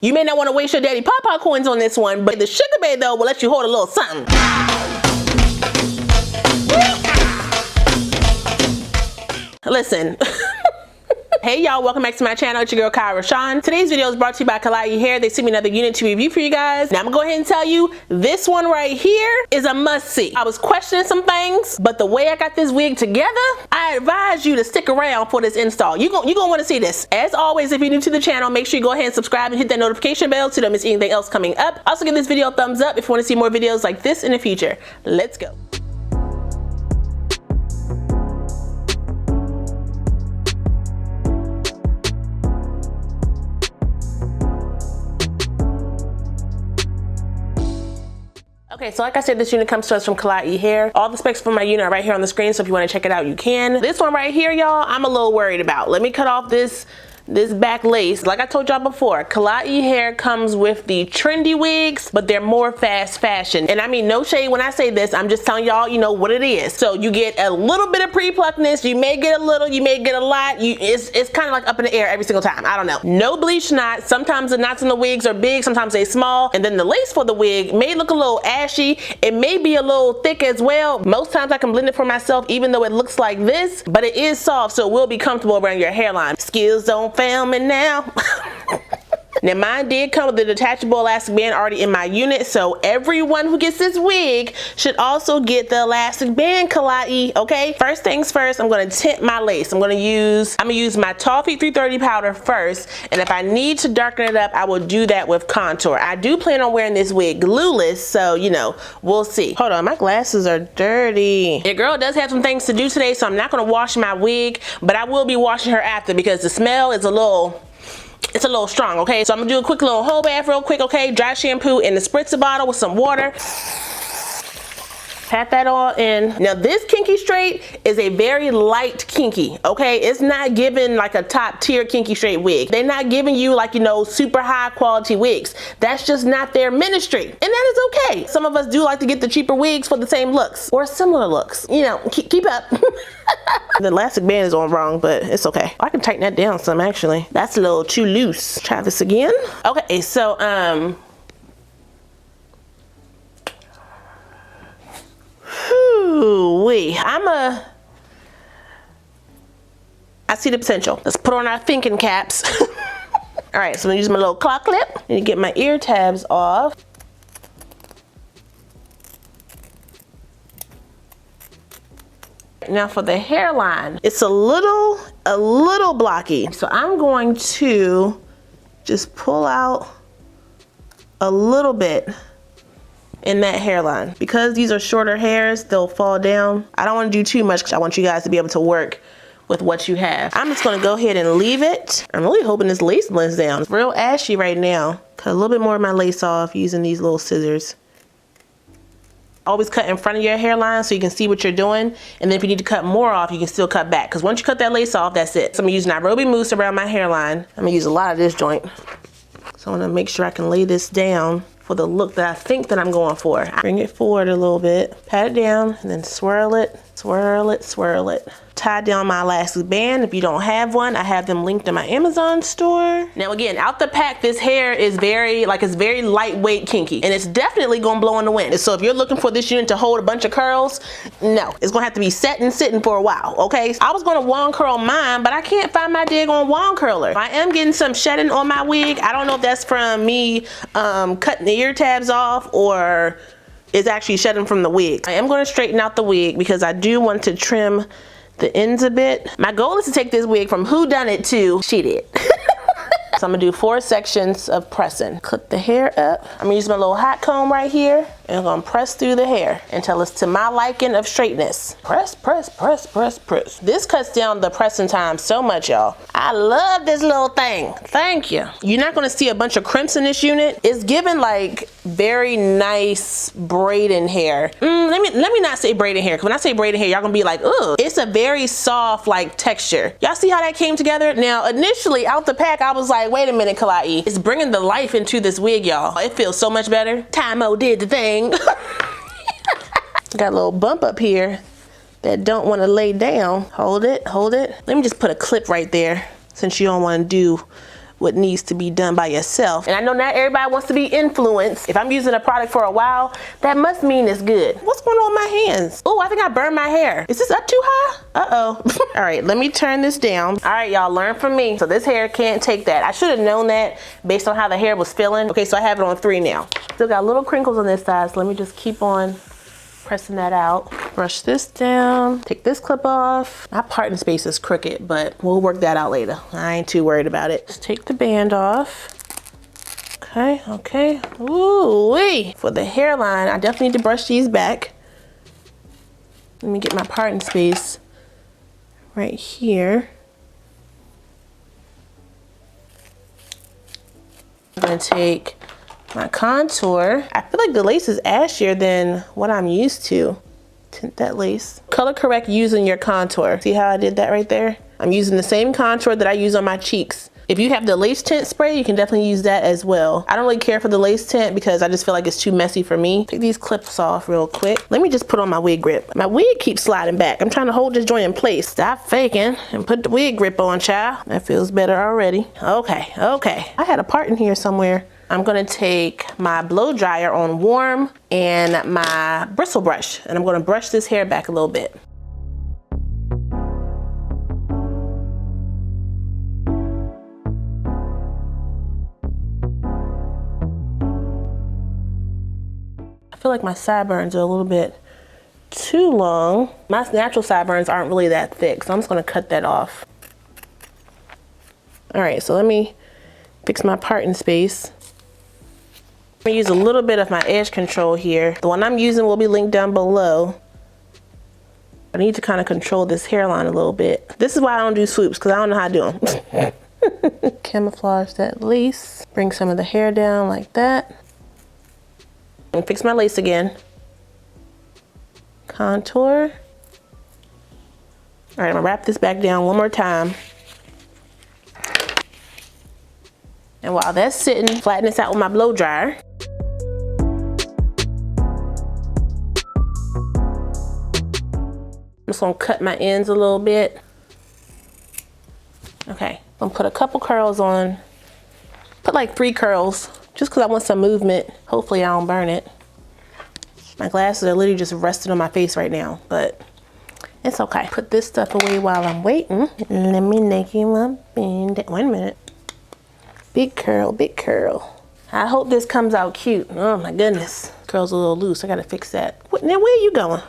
You may not want to waste your daddy pawpaw coins on this one, but the sugar bae though will let you hold a little something. Listen. Hey y'all, welcome back to my channel. It's your girl RaShon. Today's video is brought to you by Klaiyi Hair. They sent me another unit to review for you guys. Now I'm gonna go ahead and tell you, this one right here is a must-see. I was questioning some things, but the way I got this wig together, I advise you to stick around for this install. You're gonna want to see this. As always, if you're new to the channel, make sure you go ahead and subscribe and hit that notification bell so you don't miss anything else coming up. Also give this video a thumbs up if you want to see more videos like this in the future. Let's go. Okay, so like I said, this unit comes to us from Klaiyi Hair. All the specs for my unit are right here on the screen, so if you want to check it out, you can. This one right here, y'all, I'm a little worried about. Let me cut off this back lace. Like I told y'all before, Klaiyi Hair comes with the trendy wigs, but they're more fast fashion. And I mean, no shade when I say this, I'm just telling y'all, you know what it is. So you get a little bit of pre-pluckness, you may get a little, you may get a lot. It's kind of like up in the air every single time. I don't know. No bleach knots. Sometimes the knots in the wigs are big, sometimes they small. And then the lace for the wig may look a little ashy. It may be a little thick as well. Most times I can blend it for myself, even though it looks like this, but it is soft, so it will be comfortable around your hairline. Skills don't fail me now. Now mine did come with the detachable elastic band already in my unit, so everyone who gets this wig should also get the elastic band, Klaiyi, okay? First things first, I'm gonna tint my lace. I'm gonna use my Toffee 330 powder first, and if I need to darken it up, I will do that with contour. I do plan on wearing this wig glueless, so you know, we'll see. Hold on, my glasses are dirty. Your girl does have some things to do today, so I'm not gonna wash my wig, but I will be washing her after because the smell is a little strong, okay? So I'm gonna do a quick little whole bath real quick, okay? Dry shampoo in the spritzer bottle with some water. Pat that all in. Now this Kinky straight is a very light Kinky, okay? It's not giving like a top tier Kinky straight wig. They're not giving you like, you know, super high quality wigs. That's just not their ministry. And that is okay. Some of us do like to get the cheaper wigs for the same looks or similar looks. You know, keep up. The elastic band is on wrong, but it's okay. I can tighten that down some actually. That's a little too loose. Try this again. Okay, so I see the potential. Let's put on our thinking caps. All right, so I'm gonna use my little claw clip and get my ear tabs off. Now for the hairline, it's a little blocky. So I'm going to just pull out a little bit in that hairline. Because these are shorter hairs, they'll fall down. I don't want to do too much because I want you guys to be able to work with what you have. I'm just gonna go ahead and leave it. I'm really hoping this lace blends down. It's real ashy right now. Cut a little bit more of my lace off using these little scissors. Always cut in front of your hairline so you can see what you're doing. And then if you need to cut more off, you can still cut back. Because once you cut that lace off, that's it. So I'm gonna use Nairobi mousse around my hairline. I'm gonna use a lot of this joint. So I'm gonna make sure I can lay this down for the look that I think that I'm going for. Bring it forward a little bit, pat it down, and then swirl it, swirl it, swirl it. Tie down my elastic band. If you don't have one, I have them linked in my Amazon store. Now again, out the pack, this hair is very lightweight Kinky, and it's definitely gonna blow in the wind. So if you're looking for this unit to hold a bunch of curls, no, it's gonna have to be set and sitting for a while, okay? I was gonna wand curl mine, but I can't find my daggone wand curler. I am getting some shedding on my wig. I don't know if that's from me cutting the ear tabs off or it's actually shedding from the wig. I am gonna straighten out the wig because I do want to trim the ends a bit. My goal is to take this wig from who done it to she did. So I'm gonna do 4 sections of pressing. Clip the hair up. I'm gonna use my little hot comb right here and I'm gonna press through the hair until it's to my liking of straightness. Press, press, press, press, press. This cuts down the pressing time so much, y'all. I love this little thing. Thank you. You're not gonna see a bunch of crimps in this unit. It's given like very nice braiding hair. Let me not say braiding hair, because when I say braiding hair, y'all gonna be like, ugh. It's a very soft like texture. Y'all see how that came together? Now, initially out the pack, I was like, wait a minute, Klaiyi. It's bringing the life into this wig, y'all. It feels so much better. Tymo did the thing. Got a little bump up here that don't want to lay down. Hold it, hold it. Let me just put a clip right there since you don't want to do what needs to be done by yourself. And I know not everybody wants to be influenced. If I'm using a product for a while, that must mean it's good. What's going on with my hands? Oh, I think I burned my hair. Is this up too high? Uh-oh. All right, let me turn this down. All right, y'all, learn from me. So this hair can't take that. I should have known that based on how the hair was feeling. Okay, so I have it on 3 now. Still got little crinkles on this side, so let me just keep on pressing that out. Brush this down, take this clip off. My parting space is crooked, but we'll work that out later. I ain't too worried about it. Just take the band off. Okay, okay. Ooh-wee. For the hairline, I definitely need to brush these back. Let me get my parting space right here. I'm gonna take my contour. I feel like the lace is ashier than what I'm used to. Tint that lace. Color correct using your contour. See how I did that right there? I'm using the same contour that I use on my cheeks. If you have the lace tint spray, you can definitely use that as well. I don't really care for the lace tint because I just feel like it's too messy for me. Take these clips off real quick. Let me just put on my wig grip. My wig keeps sliding back. I'm trying to hold this joint in place. Stop faking and put the wig grip on, child. That feels better already. Okay, okay. I had a part in here somewhere. I'm gonna take my blow dryer on warm and my bristle brush, and I'm gonna brush this hair back a little bit. I feel like my sideburns are a little bit too long. My natural sideburns aren't really that thick, so I'm just gonna cut that off. All right, so let me fix my parting space. I'm gonna use a little bit of my edge control here. The one I'm using will be linked down below. I need to kind of control this hairline a little bit. This is why I don't do swoops, because I don't know how to do them. Camouflage that lace. Bring some of the hair down like that. And fix my lace again. Contour. All right, I'm gonna wrap this back down one more time. And while that's sitting, flatten this out with my blow dryer. I'm just gonna cut my ends a little bit. Okay, I'm gonna put a couple curls on. Put like 3 curls, just cause I want some movement. Hopefully I don't burn it. My glasses are literally just resting on my face right now, but it's okay. Put this stuff away while I'm waiting. Let me make you a bend. Wait a minute. Big curl, big curl. I hope this comes out cute. Oh my goodness. Curl's a little loose, I gotta fix that. Now where are you going?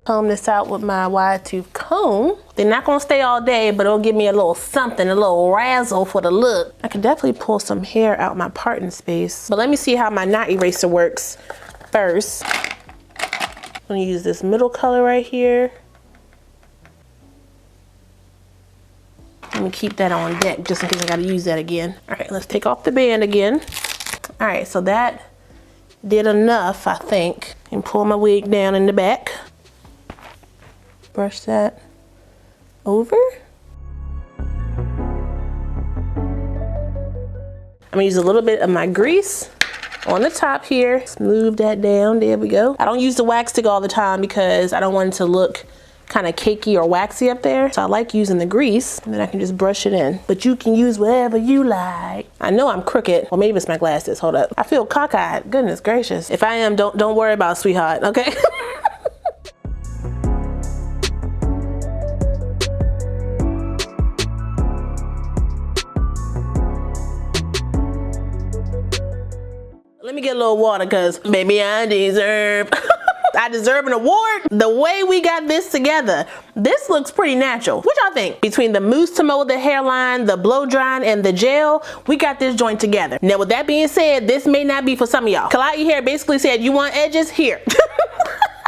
Comb this out with my wide tooth comb. They're not gonna stay all day, but it'll give me a little something, a little razzle for the look. I can definitely pull some hair out my parting space, but let me see how my knot eraser works first. I'm gonna use this middle color right here. Let me keep that on deck just in case I gotta use that again. All right, let's take off the band again. All right, so that did enough, I think. And pull my wig down in the back. Brush that over. I'm gonna use a little bit of my grease on the top here. Smooth that down, there we go. I don't use the wax stick all the time because I don't want it to look kind of cakey or waxy up there. So I like using the grease, and then I can just brush it in. But you can use whatever you like. I know I'm crooked. Well, maybe it's my glasses, hold up. I feel cockeyed, goodness gracious. If I am, don't worry about it, sweetheart, okay? Let me get a little water, cause baby, I deserve I deserve an award. The way we got this together, this looks pretty natural. What y'all think? Between the mousse to mold the hairline, the blow drying, and the gel, we got this joint together. Now with that being said, this may not be for some of y'all. Klaiyi hair basically said, you want edges? Here.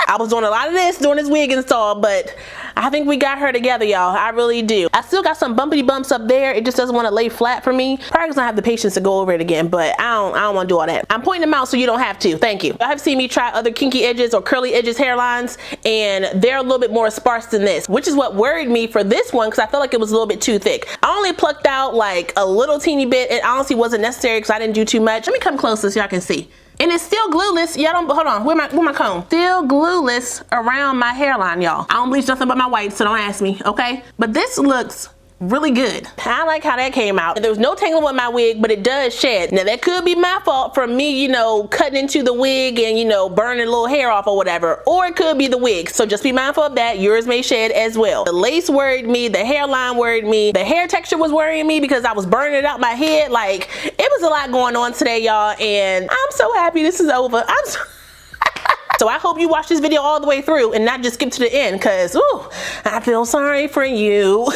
I was doing a lot of this during this wig install, but I think we got her together, y'all. I really do. I still got some bumpity bumps up there. It just doesn't want to lay flat for me. Probably because I have the patience to go over it again, but I don't want to do all that. I'm pointing them out so you don't have to. Thank you. I have seen me try other kinky edges or curly edges hairlines, and they're a little bit more sparse than this, which is what worried me for this one because I felt like it was a little bit too thick. I only plucked out like a little teeny bit. It honestly wasn't necessary because I didn't do too much. Let me come closer so y'all can see. And it's still glueless. Y'all don't, hold on, where my comb? Still glueless around my hairline, y'all. I don't bleach nothing but my white, so don't ask me, okay? But this looks really good. I like how that came out. There was no tangling with my wig, but it does shed. Now that could be my fault for me, you know, cutting into the wig and, you know, burning a little hair off or whatever. Or it could be the wig. So just be mindful of that. Yours may shed as well. The lace worried me. The hairline worried me. The hair texture was worrying me because I was burning it out my head. Like, it was a lot going on today, y'all. And I'm so happy this is over. So I hope you watch this video all the way through and not just skip to the end because, ooh, I feel sorry for you.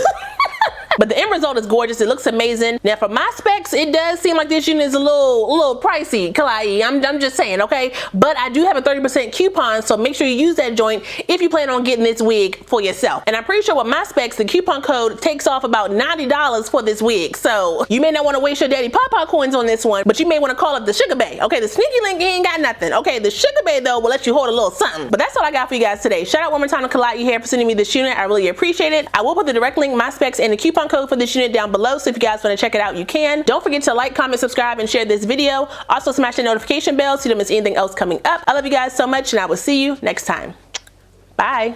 But the end result is gorgeous. It looks amazing. Now for my specs, it does seem like this unit is a little pricey, Klaiyi. I'm just saying, okay? But I do have a 30% coupon, so make sure you use that joint if you plan on getting this wig for yourself. And I'm pretty sure with my specs, the coupon code takes off about $90 for this wig. So you may not want to waste your daddy pawpaw coins on this one, but you may want to call up the Sugar Bae. Okay, the sneaky link ain't got nothing. Okay, the Sugar Bae though will let you hold a little something. But that's all I got for you guys today. Shout out one more time to Klaiyi here for sending me this unit. I really appreciate it. I will put the direct link, my specs, and the coupon code for this unit down below, so if you guys want to check it out, you can. Don't forget to like, comment, subscribe, and share this video. Also smash the notification bell so you don't miss anything else coming up. I love you guys so much, and I will see you next time. Bye.